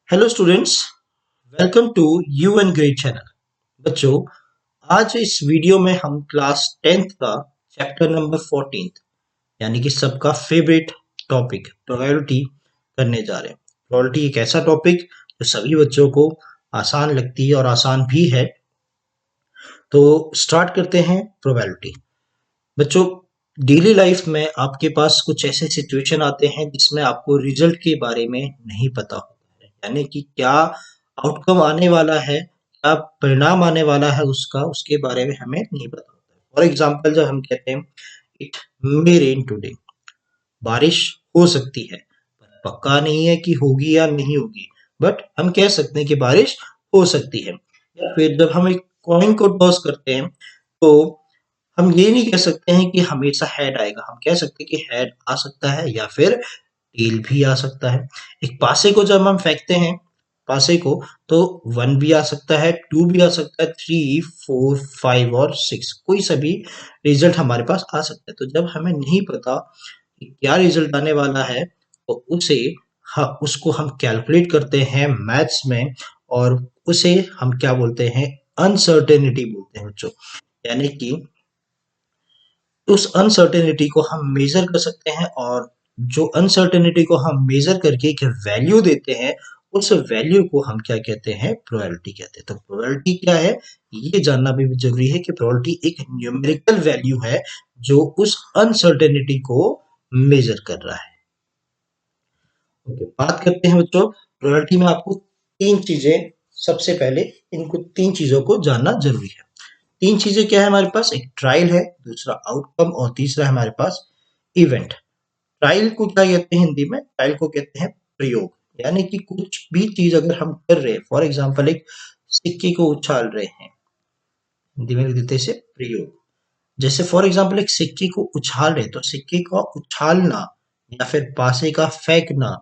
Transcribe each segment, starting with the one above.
Hello students, welcome to you an grade channel. बच्चों, आज इस वीडियो में हम क्लास 10th का चैप्टर नंबर 14 यानी कि सबका फेवरेट टॉपिक प्रोबेबिलिटी करने जा रहे हैं। प्रोबेबिलिटी एक ऐसा टॉपिक जो सभी बच्चों को आसान लगती है और आसान भी है। तो स्टार्ट करते हैं प्रोबेबिलिटी। बच्चों, डेली लाइफ में आपके पास कुछ ऐसे सिचुएशन आते हैं जिसमें आपको रिजल्ट के बारे में नहीं पता होता है, यानी कि क्या आउटकम आने वाला है, क्या परिणाम आने वाला है उसका, उसके बारे में हमें नहीं पता होता है। फॉर एग्जाम्पल, जब हम कहते हैं इट मे रेन टुडे, बारिश हो सकती है, पर पक्का नहीं है कि होगी या नहीं होगी, बट हम कह सकते हैं कि बारिश हो सकती है। या फिर जब हम एक कॉइन को टॉस करते हैं तो हम ये नहीं कह सकते हैं कि हमेशा हेड आएगा, हम कह सकते हैं कि हेड आ सकता है या फिर टेल भी आ सकता है। एक पासे को जब हम फेंकते हैं, पासे को, तो 1 भी आ सकता है, 2 भी आ सकता है, 3, 4, 5 और 6, कोई सा भी रिजल्ट हमारे पास आ सकता है। तो जब हमें नहीं पता कि क्या रिजल्ट आने वाला है, तो उसको हम कैलकुलेट करते हैं मैथ्स में, और उसे हम क्या बोलते हैं, अनसर्टेनिटी बोलते हैं बच्चों। यानी कि उस अनसर्टेनिटी को हम मेजर कर सकते हैं, और जो अनसर्टेनिटी को हम मेजर करके एक वैल्यू देते हैं, उस वैल्यू को हम क्या कहते हैं, प्रोबेबिलिटी कहते हैं। तो प्रोबेबिलिटी क्या है, ये जानना भी जरूरी है कि प्रोबेबिलिटी एक न्यूमेरिकल वैल्यू है जो उस अनसर्टेनिटी को मेजर कर रहा है। ओके, बात करते हैं बच्चों, प्रोबेबिलिटी में आपको तीन चीजें, सबसे पहले इनको तीन चीजों को जानना जरूरी है। तीन चीजें क्या है हमारे पास, एक ट्रायल है, दूसरा आउटकम, और तीसरा है हमारे पास इवेंट। ट्रायल को क्या कहते हैं हिंदी में, ट्रायल को कहते हैं प्रयोग। यानी कि कुछ भी चीज अगर हम कर रहे हैं, फॉर एग्जाम्पल एक सिक्के को उछाल रहे हैं, हिंदी में लिख देते हैं इसे प्रयोग। जैसे फॉर एग्जाम्पल एक सिक्के को उछाल रहे, तो सिक्के का उछालना या फिर पासे का फेंकना,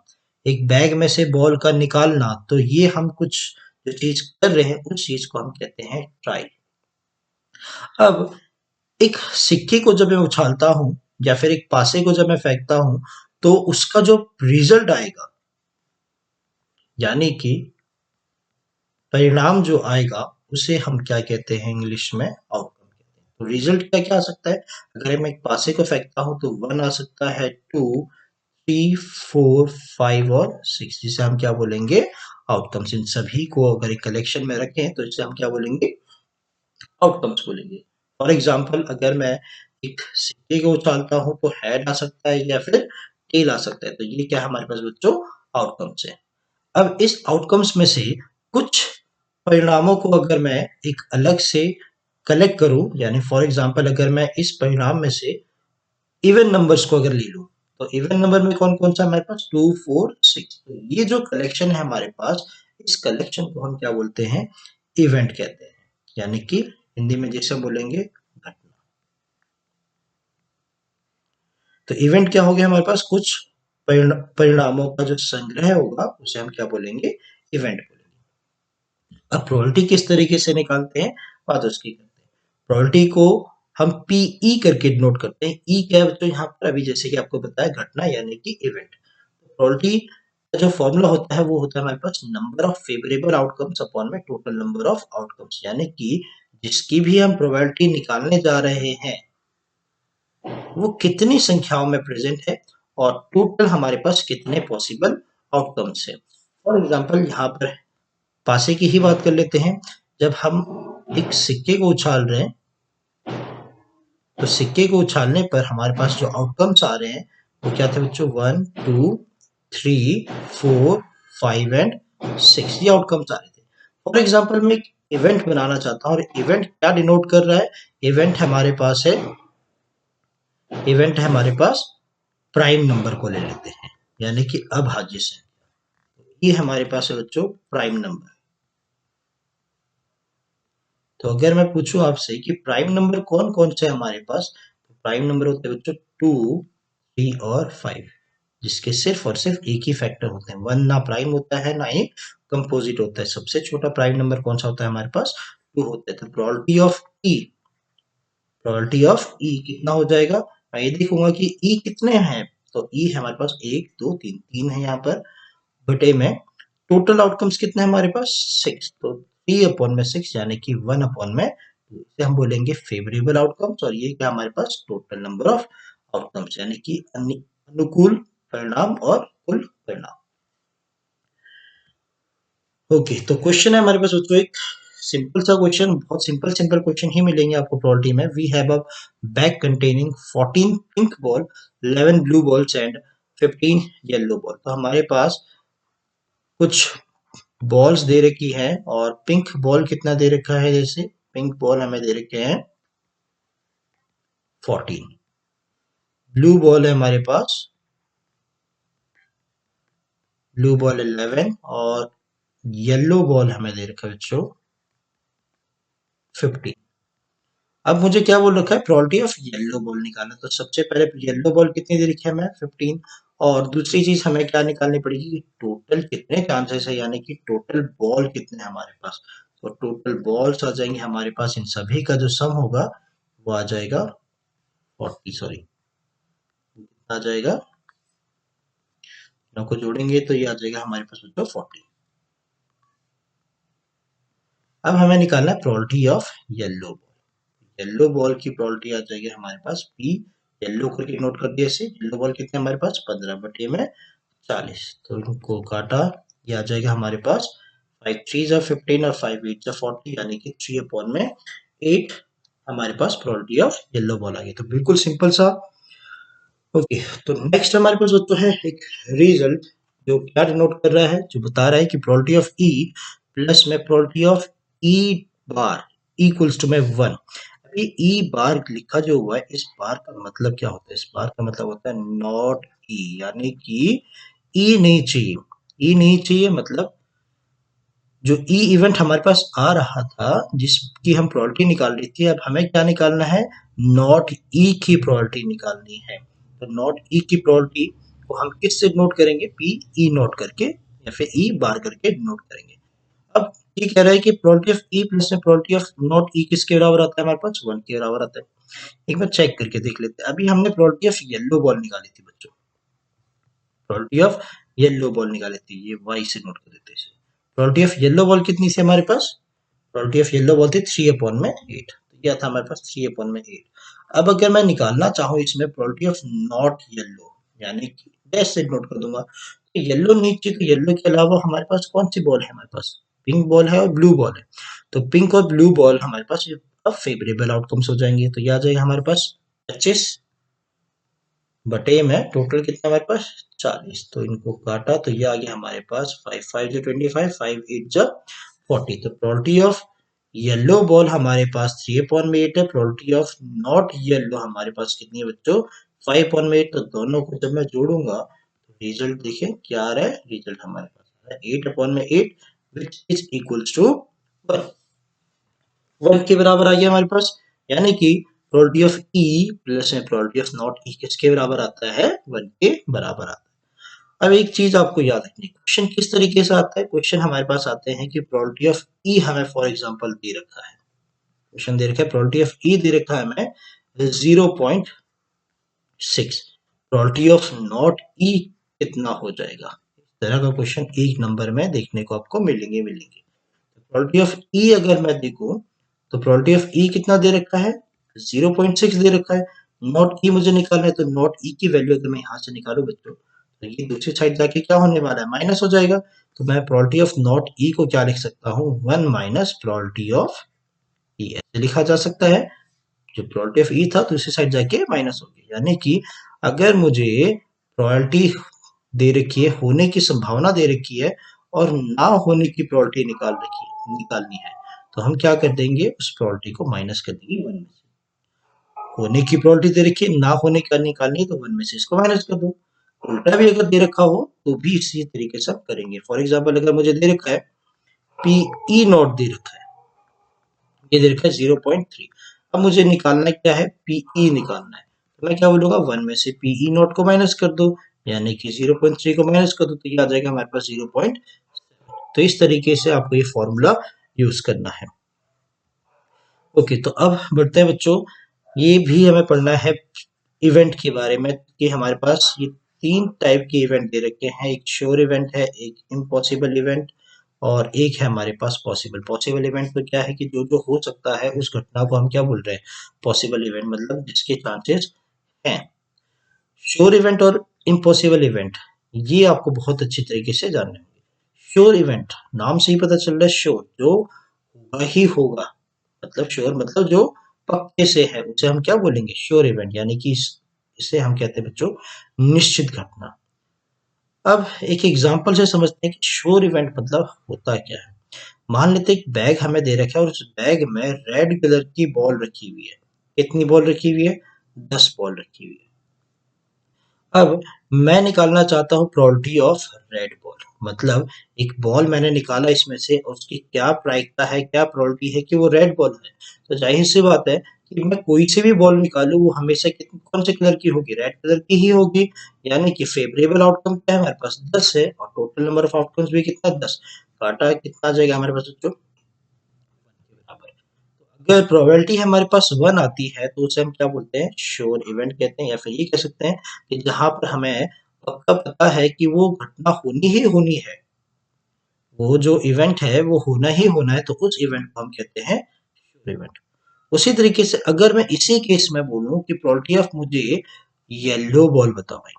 एक बैग में से बॉल का निकालना, तो ये हम कुछ जो चीज कर रहे हैं उस चीज को हम कहते हैं ट्रायल। अब एक सिक्के को जब मैं उछालता हूं या फिर एक पासे को जब मैं फेंकता हूं, तो उसका जो रिजल्ट आएगा, यानी कि परिणाम जो आएगा, उसे हम क्या कहते हैं इंग्लिश में, आउटकम कहते हैं। तो रिजल्ट क्या क्या आ सकता है, अगर मैं एक पासे को फेंकता हूं तो 1 आ सकता है, 2, 3, 4, 5 और 6, जिसे हम क्या बोलेंगे, आउटकम्स। इन सभी को अगर एक कलेक्शन में रखें तो इसे हम क्या बोलेंगे, आउटकम्स बोलेंगे। फॉर एग्जाम्पल, अगर मैं एक सिक्के को उछालता हूं तो हेड आ सकता है या फिर टेल आ सकता है। तो ये क्या है हमारे पास बच्चों, आउटकम्स है। अब इस आउटकम्स में से कुछ परिणामों को अगर मैं एक अलग से कलेक्ट करूं, यानी फॉर एग्जाम्पल अगर मैं इस परिणाम में से इवन नंबर्स को अगर ले लूं, तो इवन नंबर में कौन कौन सा हमारे पास, 2, 4, 6। तो ये जो कलेक्शन है हमारे पास, इस कलेक्शन को हम क्या बोलते हैं, इवेंट कहते हैं। यानी कि हिंदी में जैसे बोलेंगे, घटना। तो इवेंट क्या हो गया हमारे पास, कुछ परिणामों का जो संग्रह होगा उसे हम क्या बोलेंगे, इवेंट बोलेंगे। अब प्रोबेबिलिटी किस तरीके से निकालते हैं, बात उसकी करते हैं। प्रोबेबिलिटी को हम पीई करके नोट करते हैं। ई क्या है बच्चों, यहाँ पर अभी जैसे कि आपको बताया, घटना यानी कि इवेंट। प्रोबेबिलिटी का जो फॉर्मूला होता है वो होता है हमारे पास number of favourable outcomes upon में टोटल नंबर ऑफ आउटकम्स। यानी कि जिसकी भी हम प्रोबेबिलिटी निकालने जा रहे हैं, वो कितनी संख्याओं में प्रेजेंट है और टोटल हमारे पास कितने पॉसिबल आउटकम्स है। फॉर एग्जाम्पल, यहाँ पर पासे की ही बात कर लेते हैं। जब हम एक सिक्के को उछाल रहे हैं, तो सिक्के को उछालने पर हमारे पास जो आउटकम्स आ रहे हैं वो क्या थे बच्चों, 1, 2, 3, 4, 5 एंड 6, ये आउटकम्स आ रहे थे। फॉर एग्जाम्पल, मैं एक इवेंट बनाना चाहता हूँ, और इवेंट क्या डिनोट कर रहा है, इवेंट हमारे पास है, इवेंट है हमारे पास प्राइम नंबर को ले लेते हैं, यानी कि अभाज्य संख्या। ये हमारे पास है बच्चों प्राइम नंबर। तो अगर मैं पूछूं आपसे कि प्राइम नंबर कौन कौन से हमारे पास, तो प्राइम नंबर होते हैं बच्चों 2, 3 और 5, जिसके सिर्फ और सिर्फ एक ही फैक्टर होते हैं। 1 ना प्राइम होता है, ना ही कंपोजिट होता है। सबसे छोटा प्राइम नंबर कौन सा होता है हमारे पास, 2 होता है। तो प्रोबेबिलिटी ऑफ ई कितना हो जाएगा, मैं ये देखूंगा कि ई कितने हैं। तो ई है हमारे पास 1, 2, 3, 3 है यहाँ पर, बटे में टोटल आउटकम्स कितने हैं हमारे पास 6, तो 3/6 यानी कि 1/2 इसे हम बोलेंगे फेवरेबल आउटकम्स, और ये क्या हमारे पास टोटल नंबर ऑफ आउटकम्स यानी कि अनुकूल परिणाम और कुल परिणाम। ओके, तो क्वेश्चन है हमारे पास बच्चों एक सिंपल सा क्वेश्चन, बहुत सिंपल सिंपल क्वेश्चन ही मिलेंगे आपको प्रोबेबिलिटी में। We have a bag containing 14 pink ball, 11 blue balls and 15 yellow ball. तो हमारे पास कुछ बॉल्स दे रखी है, और पिंक बॉल कितना दे रखा है, जैसे पिंक बॉल हमें दे रखे हैं 14, ब्लू बॉल है हमारे पास, ब्लू बॉल 11, और येलो बॉल हमें दे रखा है बच्चों 15। अब मुझे क्या बोल रखा है, प्रोबेबिलिटी ऑफ येलो बॉल निकालना। तो सबसे पहले येलो बॉल कितनी दे रखी है हमें 15, और दूसरी चीज हमें क्या निकालनी पड़ेगी कि टोटल कितने चांसेस है, यानी कि टोटल बॉल कितने हैं हमारे पास। तो टोटल बॉल्स आ जाएंगे हमारे पास, इन सभी का जो सम होगा वो आ जाएगा 40, सॉरी आ जाएगा, को जोड़ेंगे तो ये आ जाएगा हमारे पास बच्चों 40। अब हमें निकालना है probability of yellow ball. Yellow ball की प्रोबेबिलिटी आ जाएगी हमारे पास पी, येलो करके नोट कर दिया, ऐसे येलो बॉल कितने हमारे पास 15 में 40, तो इनको काटा, ये आ जाएगा हमारे पास 5 3 जा 15 और 5 8 जा 40, यानी कि 3/8 हमारे पास प्रोबेबिलिटी ऑफ येलो बॉल आ गई। तो बिल्कुल सिंपल सा। ओके, तो नेक्स्ट हमारे पास तो है एक रिजल्ट जो क्या डिनोट कर रहा है, जो बता रहा है कि प्रोबेबिलिटी ऑफ ई प्लस में probability of E bar equals to में 1। अभी ई बार लिखा जो हुआ है, इस बार का मतलब क्या होता है, इस बार का मतलब होता है नॉट ई, यानी कि ई नहीं चाहिए, ई नहीं चाहिए मतलब जो ई इवेंट हमारे पास आ रहा था जिसकी हम प्रोबेबिलिटी निकाल रही थी, अब हमें क्या निकालना है, नॉट ई की प्रोबेबिलिटी निकालनी है। तो नॉट ई की प्रोबेबिलिटी को हम किससे नोट करेंगे, पी ई नोट करके या फिर ई बार करके नोट करेंगे। अब ये कह रहा है कि प्रोबेबिलिटी ऑफ ई प्लस में प्रोबेबिलिटी ऑफ नॉट ई किसके बराबर आता है, हमारे पास 1 के बराबर आता है। एक बार चेक करके देख लेते हैं। अभी हमने प्रोबेबिलिटी ऑफ येलो बॉल निकाली थी बच्चों, प्रोबेबिलिटी ऑफ येलो बॉल निकाली थी, ये वाई से नोट कर देते हैं। प्रोबेबिलिटी ऑफ येलो बॉल कितनी थी हमारे पास, प्रोबेबिलिटी ऑफ येलो बॉल थी 3/8, तो क्या था हमारे पास 3/8। अब अगर मैं निकालना चाहूँ इसमें प्रोबेबिलिटी ऑफ नॉट येलो, यानी कि डैश से नोट कर दूंगा, तो येलो नीचे, तो येलो के अलावा हमारे पास कौन सी बॉल है, हमारे पास पिंक बॉल है और ब्लू बॉल है। तो पिंक और ब्लू बॉल हमारे पास अब फेवरेबल आउटकम्स हो जाएंगे। तो यह आ जाएगा हमारे पास 25 बटे में टोटल कितना हमारे पास 40, तो इनको काटा तो ये आ गया हमारे पास 5 5 जो 25, 5 8 जो 40। तो प्रोबेबिलिटी ऑफ येलो बॉल हमारे पास 3/8 है, प्रोबेबिलिटी ऑफ नॉट येलो हमारे पास कितनी है बच्चों 5/8। तो दोनों को जब मैं जोड़ूंगा तो रिजल्ट देखिए क्या आ रहा है, रिजल्ट हमारे पास आ रहा है 8/8 विच इज इक्वल्स टू 1, 1 के बराबर आ गया हमारे पास, यानी कि प्रोबेबिलिटी ऑफ ई प्लस में प्रोबेबिलिटी ऑफ नॉट ई किसके बराबर आता है, 1 के बराबर आता है। अब एक चीज आपको याद रखनी, क्वेश्चन किस तरीके से आता है, क्वेश्चन हमारे पास आते हैं कि प्रोबेबिलिटी ऑफ ई हमें फॉर एग्जांपल दे रखा है, क्वेश्चन दे रखा है प्रोबेबिलिटी ऑफ ई दे रखा है हमें 0.6, प्रोबेबिलिटी ऑफ नॉट ई कितना हो जाएगा, इस तरह का क्वेश्चन एक नंबर में देखने को आपको मिलेंगे। प्रोबेबिलिटी ऑफ ई अगर मैं देखूं तो प्रोबेबिलिटी ऑफ ई कितना दे रखा है 0.6 दे रखा है। नॉट ई मुझे निकालना है, तो नॉट ई की वैल्यू अगर मैं यहाँ से निकालू बच्चों तो ये दूसरी साइड जाके क्या होने वाला है, माइनस हो जाएगा। तो मैं प्रोबेबिलिटी ऑफ नॉट ई को क्या लिख सकता हूँ, 1 माइनस प्रोबेबिलिटी ऑफ ई, ऐसे लिखा जा सकता है। जो प्रोबेबिलिटी ऑफ ई था दूसरी साइड जाके माइनस हो गया, यानी कि अगर मुझे प्रोबेबिलिटी दे रखी है, होने की संभावना दे रखी है और ना होने की प्रोबेबिलिटी निकालनी है, तो हम क्या कर देंगे, उस प्रोबेबिलिटी को माइनस कर देंगे 1 में से। होने की प्रोबेबिलिटी दे रखी है, ना होने का निकालनी है, तो 1 में से इसको माइनस कर दो। उल्टा भी अगर दे रखा हो तो भी इसी तरीके से करेंगे। फॉर एग्जाम्पल अगर मुझे दे रखा है पी ई नॉट दे रखा है, ये दे रखा है 0.3, अब मुझे निकालना क्या है, पीई निकालना है, तो मैं क्या बोलूंगा 1 में से पीई नॉट को माइनस कर दो, यानी कि 0.3 को माइनस कर दो, तो ये आ जाएगा हमारे पास 0. तो इस तरीके से आपको ये फॉर्मूला यूज करना है। ओके, तो अब बढ़ते हैं बच्चों, ये भी हमें पढ़ना है इवेंट के बारे में कि हमारे पास ये तीन टाइप के इवेंट दे रखे हैं, एक श्योर इवेंट है, एक इम्पॉसिबल इवेंट और एक है हमारे पास पॉसिबल। पॉसिबल इवेंट तो क्या है कि जो जो हो सकता है उस घटना को हम क्या बोल रहे हैं, पॉसिबल इवेंट, मतलब जिसके चांसेस हैं। श्योर इवेंट और इम्पॉसिबल इवेंट ये आपको बहुत अच्छी तरीके से जानने होंगे। श्योर इवेंट नाम से ही पता चल रहा है, श्योर जो होगा ही होगा, मतलब श्योर मतलब जो पक्के से है उसे हम क्या बोलेंगे, श्योर इवेंट, यानी कि इसे हम कहते हैं बच्चों निश्चित घटना। अब एक एग्जांपल से समझते हैं कि श्योर इवेंट मतलब होता क्या है। मान लेते हैं एक बैग हमें दे रखा है और उस बैग में रेड कलर की बॉल रखी हुई है। कितनी बॉल रखी हुई है, 10 बॉल रखी हुई है। अब मैं निकालना चाहता हूँ प्रोबेबिलिटी ऑफ रेड बॉल, मतलब एक बॉल मैंने निकाला इसमें से, उसकी क्या प्रायिकता है, क्या प्रोबेबिलिटी है कि वो रेड बॉल है। तो जाहिर सी बात है कि मैं कोई सी भी बॉल निकालूं वो हमेशा कौन से कलर की होगी, रेड कलर की ही होगी। यानी कि फेवरेबल आउटकम क्या है हमारे पास, 10 है, और टोटल नंबर ऑफ आउटकम्स भी कितना, 10। काटा कितना आ जाएगा हमारे पास बच्चों, अगर प्रोबेबिलिटी हमारे पास 1 आती है तो उसे हम क्या बोलते हैं, श्योर इवेंट कहते हैं। या फिर ये कह सकते हैं कि जहां पर हमें पक्का पता है कि वो घटना होनी ही होनी है, वो जो इवेंट है वो होना ही होना है, तो उस इवेंट को हम कहते हैं श्योर इवेंट। उसी तरीके से अगर मैं इसी केस में बोलूं कि प्रोबेबिलिटी ऑफ मुझे येलो बॉल बताओ भाई,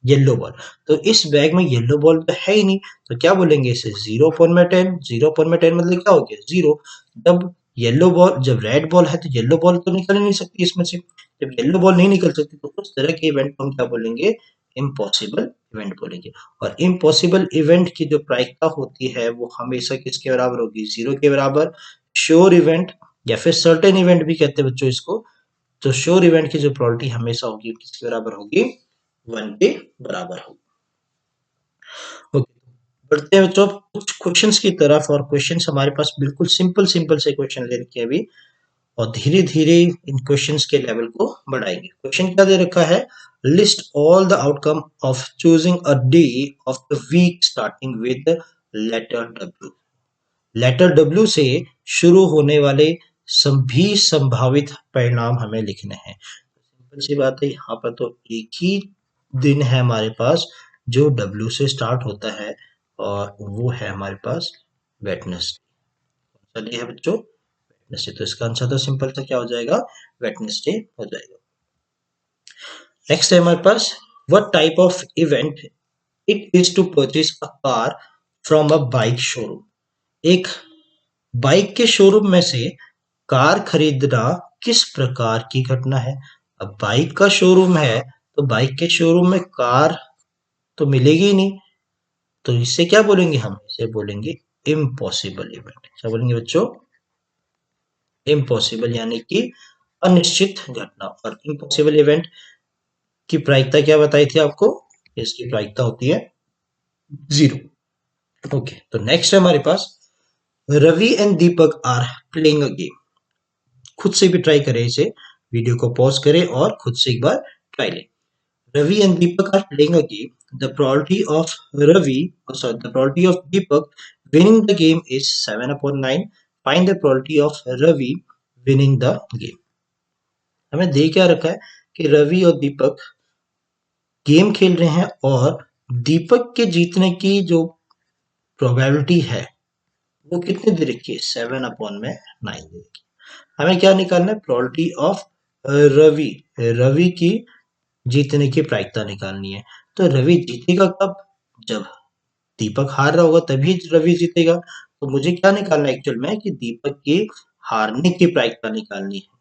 येलो बॉल, तो इस बैग में येलो बॉल तो है ही नहीं, तो क्या बोलेंगे इसे, 0/10। 0/10 मतलब क्या हो गया, जीरो। जब येलो बॉल, जब रेड बॉल है तो येलो बॉल तो निकल ही नहीं सकती इसमें से। जब येलो बॉल नहीं निकल सकती तो उस तरह के इवेंट को हम क्या बोलेंगे, इम्पॉसिबल इवेंट बोलेंगे। और इम्पॉसिबल इवेंट की जो प्रायिकता होती है वो हमेशा किसके बराबर होगी, जीरो के बराबर। श्योर इवेंट या फिर सर्टेन इवेंट भी कहते हैं बच्चों इसको, तो श्योर इवेंट की जो प्रोबेबिलिटी हमेशा होगी किसके बराबर होगी, 1 के बराबर होगी। ओके, बढ़ते हैं बच्चों कुछ क्वेश्चंस की तरफ, और क्वेश्चंस हमारे पास बिल्कुल सिंपल सिंपल से क्वेश्चन ले रखे हैं अभी, और धीरे धीरे इन क्वेश्चंस के लेवल को बढ़ाएंगे। क्वेश्चन क्या दे रखा है, list all the outcome of choosing a day of the week starting with letter W. Letter W से शुरू होने वाले सभी संभावित परिणाम हमें लिखने हैं। सिंपल सी बात है, यहाँ पर तो एक ही दिन है हमारे पास जो डब्ल्यू से स्टार्ट होता है, और वो है हमारे पास वेटनेसडे। चलिए है बच्चों वेटनेसडे, तो इसका आंसर तो सिंपल सा क्या हो जाएगा, वेटनेसडे हो जाएगा। नेक्स्ट है हमारे पास, what type of event it is to purchase a car from a bike showroom. एक बाइक के शोरूम में से कार खरीदना किस प्रकार की घटना है। अब बाइक का शोरूम है तो बाइक के शोरूम में कार तो मिलेगी ही नहीं, तो इससे क्या बोलेंगे, हम इसे बोलेंगे इम्पॉसिबल इवेंट। क्या बोलेंगे बच्चों, इम्पॉसिबल यानी कि अनिश्चित घटना। और इम्पॉसिबल इवेंट की प्रायिकता क्या बताई थी आपको, इसकी प्रायिकता होती है जीरो। ओके, तो नेक्स्ट है हमारे पास, Ravi and Deepak are playing a game. खुद से भी ट्राई करें इसे, वीडियो को पॉज करें और खुद से एक बार ट्राई लें। Ravi and Deepak are playing a game. The probability of the probability of Deepak winning the game is 7/9. Find the probability of Ravi winning the game. हमें दे क्या रखा है कि रवि और दीपक गेम खेल रहे हैं, और दीपक के जीतने की जो प्रोबेबिलिटी है वो कितनी दे रखी है, 7/9 दे रखी है। हमें क्या निकालना है, प्रोबेबिलिटी ऑफ रवि, रवि की जीतने की प्रायिकता निकालनी है। तो रवि जीतेगा कब, जब दीपक हार रहा होगा तभी रवि जीतेगा। तो मुझे क्या निकालना है एक्चुअल में, कि दीपक की हारने की प्रायिकता निकालनी है।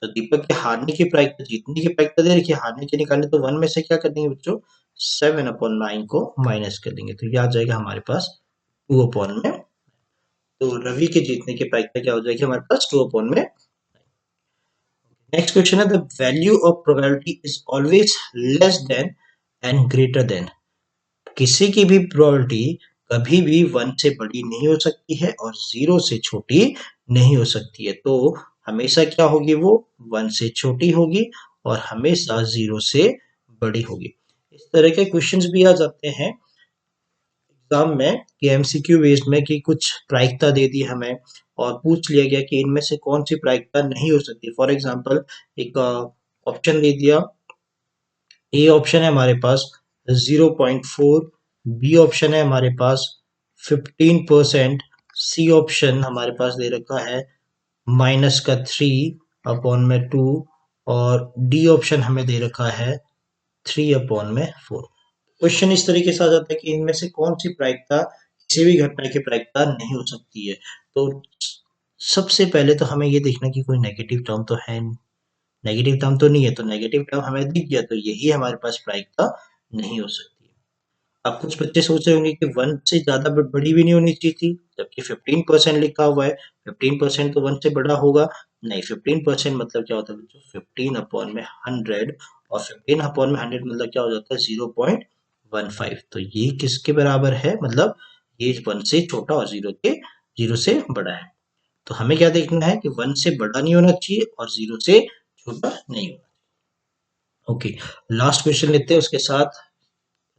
तो दीपक के हारने की प्रायिकता, जीतने की प्रायिकता दे रखी है, हारने की निकालनी, तो 1 में से क्या कर देंगे बच्चों, 7/9 को माइनस कर देंगे, तो ये आ जाएगा हमारे पास 2/9। तो रवि के जीतने की प्रायिकता क्या हो जाएगी हमारे पास, 2/9। नेक्स्ट क्वेश्चन है, the value of probability is always less than and greater than. किसी की भी प्रोबेबिलिटी कभी भी 1 से बड़ी नहीं हो सकती है और 0 से छोटी नहीं हो सकती है। तो हमेशा क्या होगी, वो 1 से छोटी होगी और हमेशा 0 से बड़ी होगी। इस तरह के क्वेश्चंस भी आ जाते हैं एग्जाम में कि एमसीक्यू बेस्ड में, कि कुछ प्रायिकता दे दी हमें और पूछ लिया गया कि इनमें से कौन सी प्रायिकता नहीं हो सकती। फॉर एग्जांपल एक ऑप्शन दे दिया ए ऑप्शन है हमारे पास 0.4, बी ऑप्शन है हमारे पास 15%, सी ऑप्शन हमारे पास दे रखा है -3/2 और डी ऑप्शन हमें दे रखा है 3/4। क्वेश्चन इस तरीके से आ जाता है कि इनमें से कौन सी प्रायिकता किसी भी घटना की प्रायिकता नहीं हो सकती है। तो सबसे पहले तो हमें ये देखना कि कोई नेगेटिव टर्म तो है नहीं, नेगेटिव टर्म तो नहीं है, तो नेगेटिव टर्म हमें दिख गया तो यही हमारे पास प्रायिकता नहीं हो सकती है। अब कुछ बच्चे सोच रहे होंगे कि 1 से ज़्यादा बड़ी भी नहीं होनी चाहिए थी, जबकि 15% लिखा हुआ है, 15% तो 1 से बड़ा होगा। नहीं, 15% मतलब क्या होता है बच्चों, 15/100, और 15/100 मतलब क्या हो जाता है, 0.15। तो ये किसके बराबर है, मतलब ये 1 से छोटा और 0 से बड़ा है। तो हमें क्या देखना है कि 1 से बड़ा नहीं होना चाहिए और 0 से छोटा नहीं होना। ओके, लास्ट क्वेश्चन लेते हैं, उसके साथ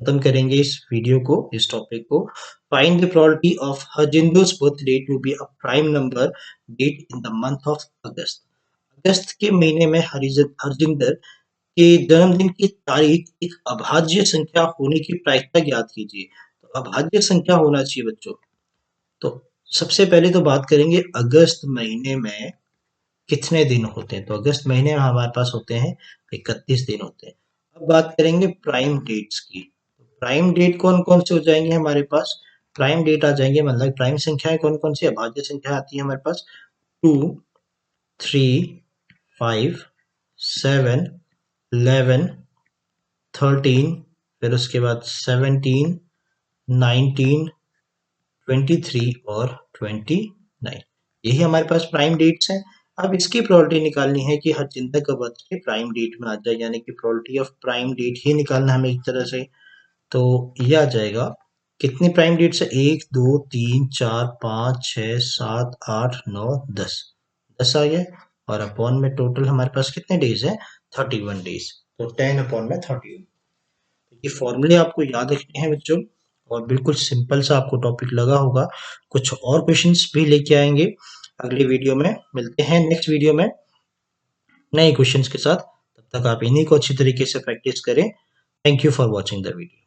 खत्म करेंगे इस वीडियो को, इस टॉपिक को। Find the probability of Harjinder's birthday to be a prime number date in the month of August. अगस्त के महीने में हरजिंदर के जन्मदिन की तारीख एक अभाज्य संख्या होने की प्रायिकता ज्ञात कीजिए। तो अभाज्य संख्या होना चाहिए बच्चों। तो सबसे पहले तो बात करेंगे अगस्त महीने में कितने दिन होते हैं। तो अगस्त महीने में हमारे पास होते हैं 31 दिन होते हैं। अब बात करेंगे प्राइम डेट्स की। प्राइम डेट कौन कौन से हो जाएंगे हमारे पास, प्राइम डेट आ जाएंगे, मतलब प्राइम संख्याएं कौन कौन सी, अभाज्य संख्या आती है हमारे पास 2, 3, 5, 7, 11, 13, फिर उसके बाद 17, 19, 23 और 29। यही हमारे पास प्राइम डेट्स हैं। अब इसकी प्रोबेबिलिटी निकालनी है कि हरजिंदर का बर्थडे प्राइम डेट में आ जाए, यानी कि प्रोबेबिलिटी ऑफ प्राइम डेट ही निकालना हमें एक तरह से। तो ये आ जाएगा, कितनी प्राइम डेट्स है, 1, 2, 3, 4, 5, 6, 7, 8, 9, 10। 10 आ गया, और अपॉन में टोटल हमारे पास कितने डेज है, 31 डेज। तो 10/31। ये फॉर्मूले आपको याद रखने हैं बच्चों, और बिल्कुल सिंपल सा आपको टॉपिक लगा होगा। कुछ और क्वेश्चंस भी लेके आएंगे अगले वीडियो में। मिलते हैं नेक्स्ट वीडियो में नए क्वेश्चंस के साथ। तब तक आप इन्हीं को अच्छी तरीके से प्रैक्टिस करें। Thank you for watching the video.